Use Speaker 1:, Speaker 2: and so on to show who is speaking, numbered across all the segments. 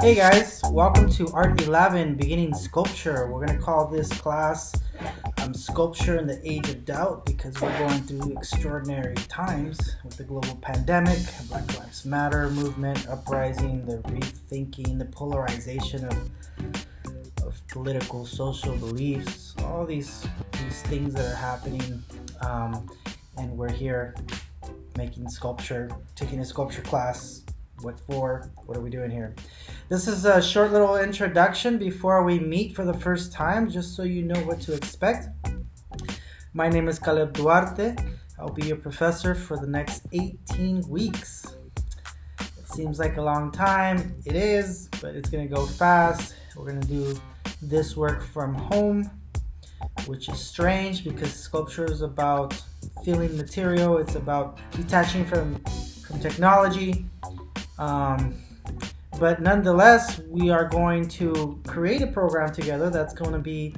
Speaker 1: Hey guys, welcome to Art 11 Beginning Sculpture. We're going to call this class Sculpture in the Age of Doubt because we're going through extraordinary times with the global pandemic, Black Lives Matter movement, uprising, the rethinking, the polarization of political, social beliefs, all these things that are happening. And we're here making sculpture, taking a sculpture class. What for? What are we doing here? This is a short little introduction before we meet for the first time, just so you know what to expect. My name is Caleb Duarte. I'll be your professor for the next 18 weeks. It seems like a long time. It is, but it's going to go fast. We're going to do this work from home, which is strange because sculpture is about feeling material. It's about detaching from technology. But nonetheless, we are going to create a program together that's going to be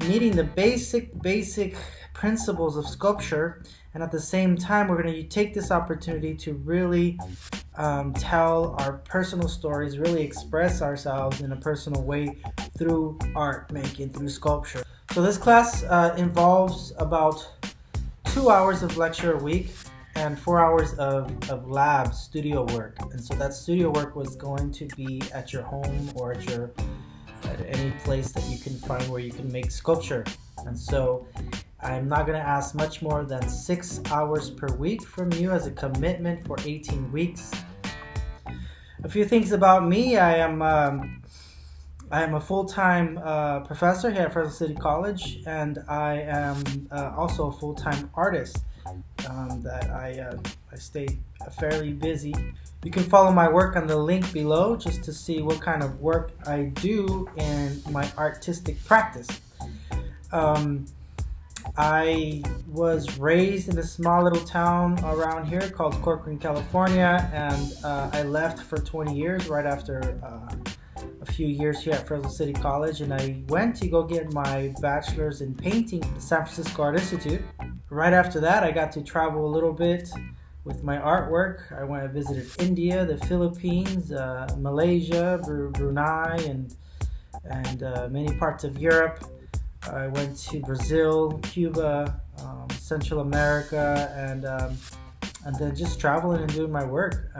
Speaker 1: meeting the basic principles of sculpture, and at the same time we're going to take this opportunity to really tell our personal stories, really express ourselves in a personal way through art making, through sculpture. So this class involves about 2 hours of lecture a week and 4 hours of lab studio work. And so that studio work was going to be at your home or at any place that you can find where you can make sculpture. And so I'm not going to ask much more than 6 hours per week from you as a commitment for 18 weeks. A few things about me. I am a full-time professor here at Fresno City College, and I am also a full-time artist. That I stay fairly busy. You can follow my work on the link below just to see what kind of work I do in my artistic practice. I was raised in a small little town around here called Corcoran, California, and I left for 20 years right after a few years here at Fresno City College, and I went to go get my bachelor's in painting at the San Francisco Art Institute. Right after that, I got to travel a little bit with my artwork. I visited India, the Philippines, Malaysia, Brunei, and many parts of Europe. I went to Brazil, Cuba, Central America, and then just traveling and doing my work.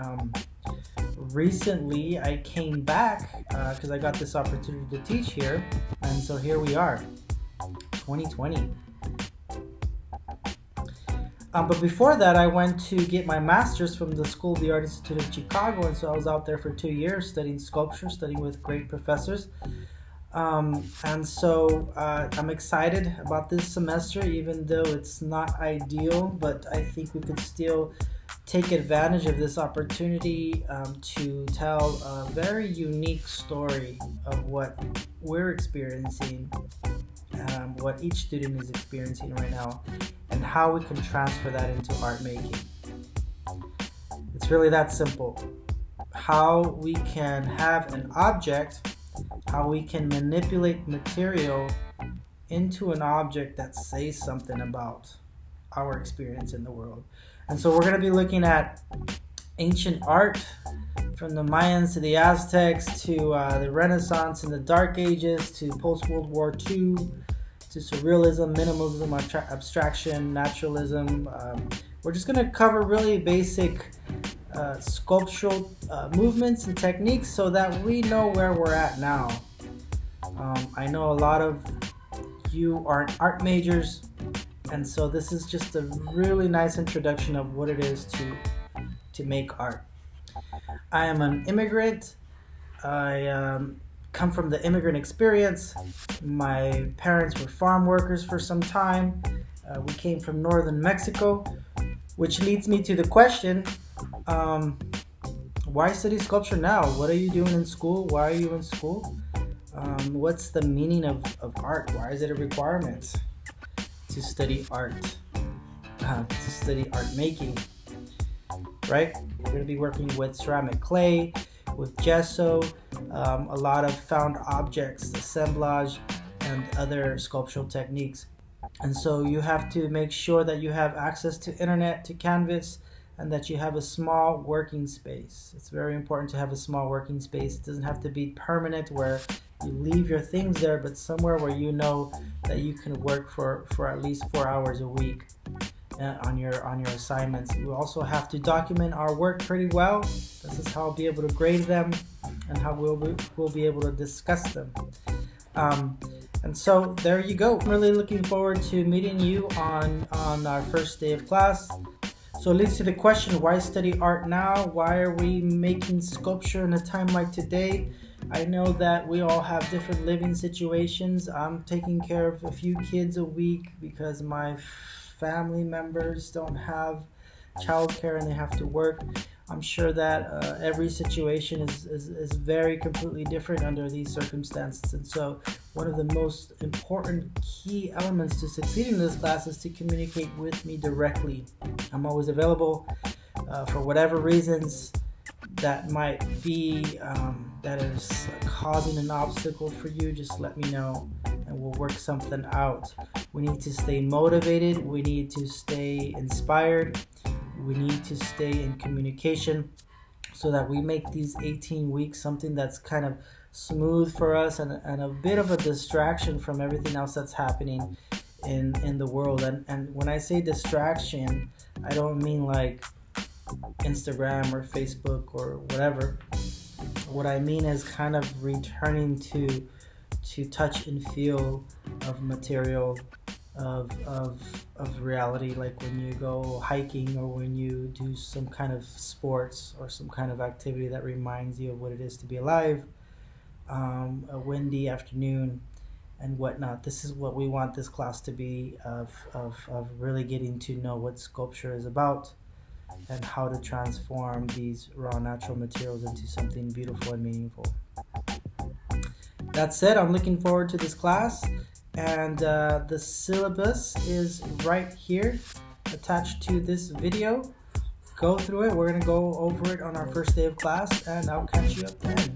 Speaker 1: Recently, I came back because I got this opportunity to teach here, and so here we are, 2020. But before that, I went to get my master's from the School of the Art Institute of Chicago, and so I was out there for 2 years studying sculpture, studying with great professors. And so I'm excited about this semester, even though it's not ideal, but I think we could still take advantage of this opportunity to tell a very unique story of what we're experiencing, what each student is experiencing right now, and how we can transfer that into art making. It's really that simple. How we can have an object, how we can manipulate material into an object that says something about our experience in the world. And so we're going to be looking at ancient art, from the Mayans to the Aztecs to the Renaissance and the Dark Ages to post-World War II to surrealism, minimalism, abstraction, naturalism. We're just going to cover really basic sculptural movements and techniques so that we know where we're at now. I know a lot of you aren't art majors, and so this is just a really nice introduction of what it is to make art. I am an immigrant. I come from the immigrant experience. My parents were farm workers for some time. We came from northern Mexico, which leads me to the question, why study sculpture now? What are you doing in school? Why are you in school? What's the meaning of art? Why is it a requirement to study art, to study art making, right? We're going to be working with ceramic clay, with gesso, a lot of found objects, assemblage, and other sculptural techniques. And so you have to make sure that you have access to internet, to canvas, and that you have a small working space. It's very important to have a small working space. It doesn't have to be permanent where you leave your things there, but somewhere where you know that you can work for at least 4 hours a week on your assignments. We also have to document our work pretty well. This is how I'll be able to grade them and how we'll be able to discuss them. And so there you go. I'm really looking forward to meeting you on our first day of class. So it leads to the question, why study art now? Why are we making sculpture in a time like today? I know that we all have different living situations. I'm taking care of a few kids a week because my family members don't have childcare and they have to work. I'm sure that every situation is very completely different under these circumstances. And so one of the most important key elements to succeeding in this class is to communicate with me directly. I'm always available for whatever reasons that might be that is causing an obstacle for you. Just let me know and we'll work something out. We need to stay motivated. We need to stay inspired. We need to stay in communication so that we make these 18 weeks something that's kind of smooth for us and a bit of a distraction from everything else that's happening in the world. And when I say distraction, I don't mean like Instagram or Facebook or whatever. What I mean is kind of returning to touch and feel of material, of reality, like when you go hiking or when you do some kind of sports or some kind of activity that reminds you of what it is to be alive, a windy afternoon and whatnot. This is what we want this class to be, of really getting to know what sculpture is about and how to transform these raw natural materials into something beautiful and meaningful. That said, I'm looking forward to this class, and the syllabus is right here attached to this video. Go through it. We're going to go over it on our first day of class, and I'll catch you up then.